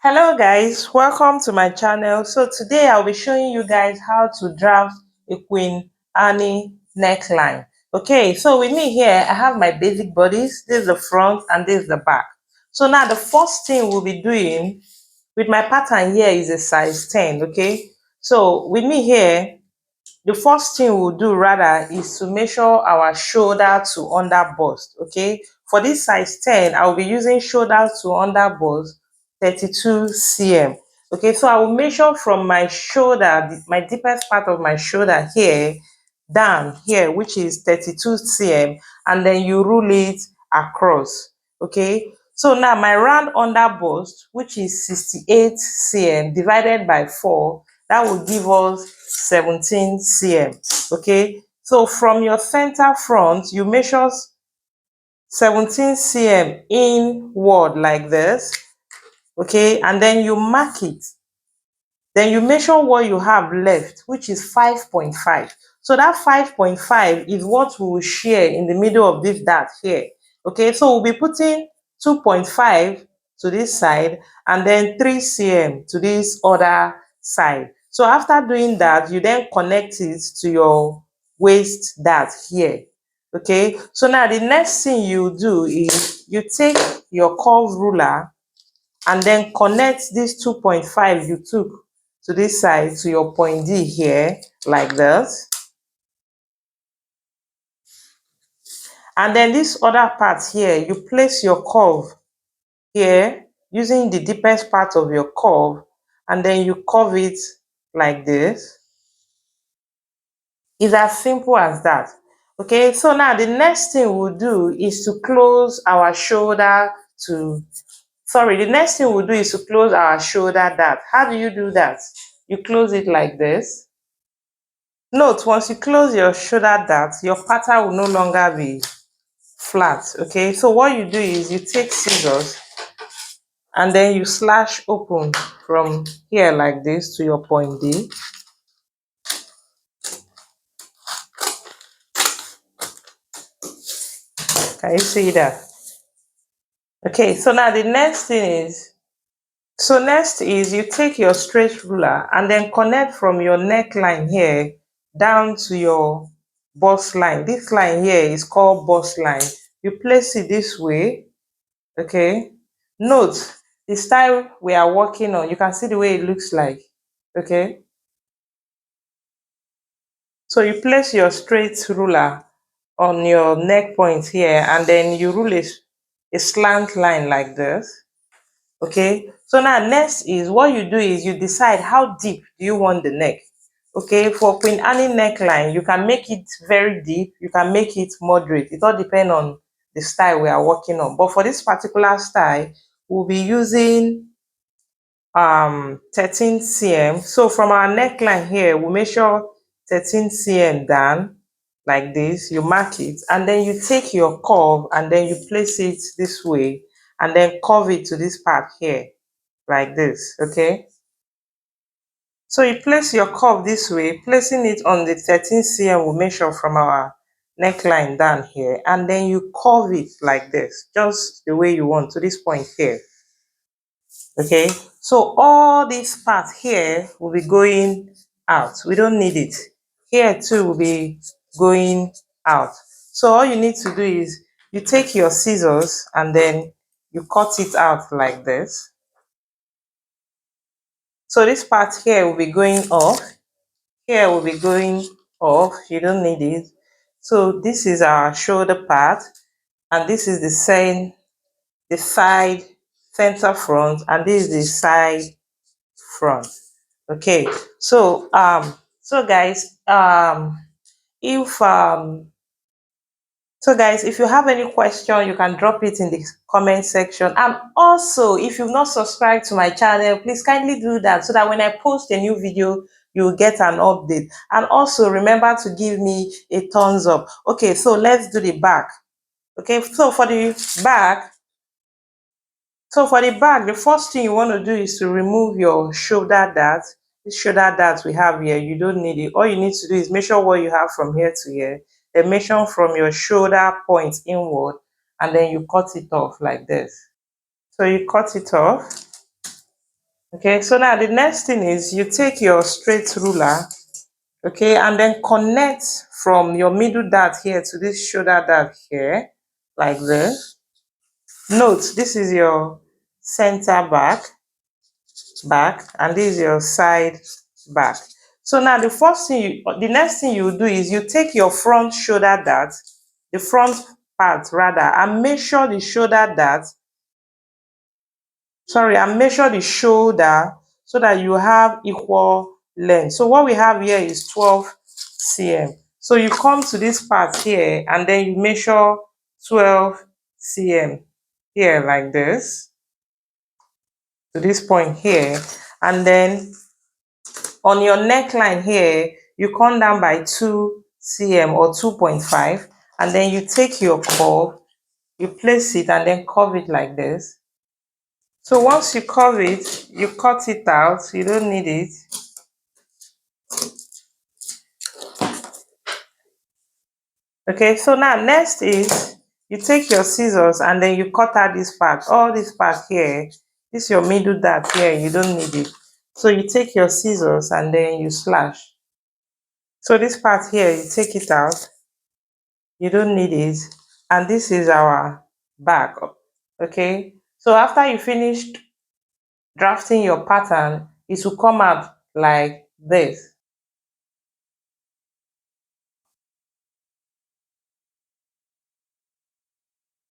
Hello guys, welcome to my channel. So today I'll be showing you guys how to draft a Queen Annie neckline. Okay, so with me here, I have my basic bodies. This is the front and this is the back. So now the first thing we'll be doing with my pattern here is a size 10, okay? So with me here, the first thing we'll do rather is to measure our shoulder to under bust, okay? For this size 10, I'll be using shoulder to under bust 32 cm. Okay, so I will measure from my shoulder, my deepest part of my shoulder here, down here, which is 32 cm, and then you rule it across, okay? So now my round under bust, which is 68 cm divided by 4, that will give us 17 cm, okay? So from your center front, you measure 17 cm inward like this, okay? And then you mark it. Then you measure what you have left, which is 5.5. So that 5.5 is what we will share in the middle of this dart here. Okay, so we'll be putting 2.5 to this side and then 3 cm to this other side. So after doing that, you then connect it to your waist dart here. Okay, so now the next thing you do is you take your curve ruler and then connect this 2.5 you took to this side to your point D here, like this. And then this other part here, you place your curve here using the deepest part of your curve, and then you curve it like this. It's as simple as that. Okay, so now the next thing we'll do is to close our shoulder to the next thing we'll do is to close our shoulder dart. How do you do that? You close it like this. Note, once you close your shoulder dart, your pattern will no longer be flat, okay? So what you do is you take scissors and then you slash open from here like this to your point D. Can you see that? Okay, so now the next thing is, you take your straight ruler and then connect from your neckline here down to your bust line. This line here is called bust line. You place it this way, okay? Note, the style we are working on, you can see the way it looks like, okay? So you place your straight ruler on your neck point here and then you rule a slant line like this. Okay, so now next is what you do is you decide how deep do you want the neck. Okay, for Queen Annie neckline, you can make it very deep, you can make it moderate. It all depends on the style we are working on. But for this particular style, we'll be using 13 cm. So from our neckline here, we measure 13 cm down like this. You mark it and then you take your curve and then you place it this way and then curve it to this part here like this, okay? So you place your curve this way, placing it on the 13 cm we measure from our neckline down here, and then you curve it like this, just the way you want to this point here, okay? So all this part here will be going out. We don't need it. Here too will be going out. So all you need to do is you take your scissors and then you cut it out like this. So this part here will be going off. Here will be going off. You don't need it. So this is our shoulder part, and this is the side center front, and this is the side front. Okay. So guys, if so guys, if you have any question, you can drop it in the comment section. And also, if you've not subscribed to my channel, please kindly do that so that when I post a new video, you'll get an update. And also remember to give me a thumbs up. Okay, so let's do the back. Okay, so for the back, the first thing you want to do is to remove your shoulder dart. This shoulder dart we have here, you don't need it. All you need to do is measure what you have from here to here. Then measure from your shoulder point inward, and then you cut it off like this. So you cut it off. Okay, so now the next thing is you take your straight ruler, okay, and then connect from your middle dart here to this shoulder dart here, like this. Note, this is your center back, and this is your side back. So now the next thing you do is you take your front shoulder dart, the front part rather, and measure the shoulder dart, and measure the shoulder so that you have equal length. So what we have here is 12 cm. So you come to this part here and then you measure 12 cm here like this, to this point here, and then on your neckline here, you come down by 2 cm or 2.5, and then you take your curve, you place it and then curve it like this. So once you curve it, you cut it out, you don't need it. Okay, so now next is you take your scissors and then you cut out this part, all this part here, this is your middle dart here, you don't need it. So you take your scissors and then you slash. So this part here, you take it out, you don't need it, and this is our back. Okay, so after you finished drafting your pattern, it will come out like this.